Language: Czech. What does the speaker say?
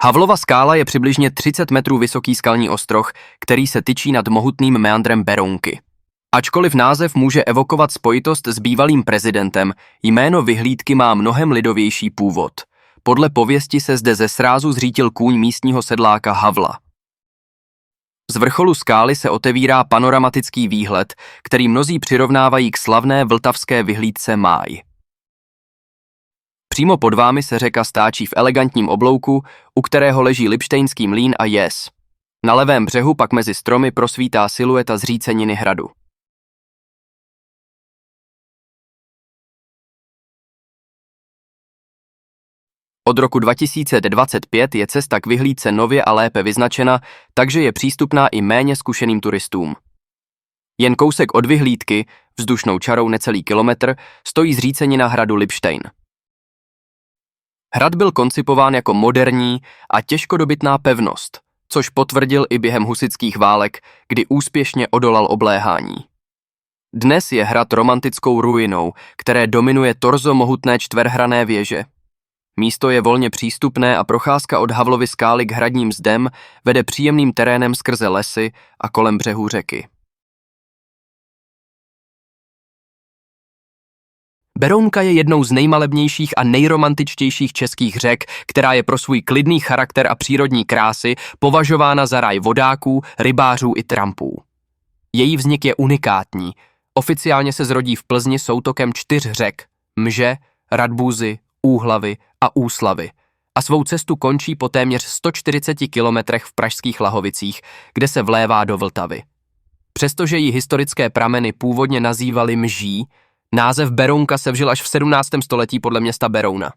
Havlova skála je přibližně 30 metrů vysoký skalní ostroh, který se tyčí nad mohutným meandrem Berounky. Ačkoliv název může evokovat spojitost s bývalým prezidentem, jméno vyhlídky má mnohem lidovější původ. Podle pověsti se zde ze srázu zřítil kůň místního sedláka Havla. Z vrcholu skály se otevírá panoramatický výhled, který mnozí přirovnávají k slavné vltavské vyhlídce Máj. Přímo pod vámi se řeka stáčí v elegantním oblouku, u kterého leží Lipštejnský mlýn a jez. Na levém břehu pak mezi stromy prosvítá silueta zříceniny hradu. Od roku 2025 je cesta k vyhlídce nově a lépe vyznačena, takže je přístupná i méně zkušeným turistům. Jen kousek od vyhlídky, vzdušnou čarou necelý kilometr, stojí zřícenina hradu Lipštejn. Hrad byl koncipován jako moderní a těžkodobytná pevnost, což potvrdil i během husitských válek, kdy úspěšně odolal obléhání. Dnes je hrad romantickou ruinou, které dominuje torzo mohutné čtverhranné věže. Místo je volně přístupné a procházka od Havlovy skály k hradním zdem vede příjemným terénem skrze lesy a kolem břehů řeky. Berounka je jednou z nejmalebnějších a nejromantičtějších českých řek, která je pro svůj klidný charakter a přírodní krásy považována za ráj vodáků, rybářů i trampů. Její vznik je unikátní. Oficiálně se zrodí v Plzni soutokem 4 řek – Mže, Radbůzy, Úhlavy a Úslavy a svou cestu končí po téměř 140 kilometrech v pražských Lahovicích, kde se vlévá do Vltavy. Přestože ji historické prameny původně nazývaly Mží, název Berounka se vžil až v 17. století podle města Berouna.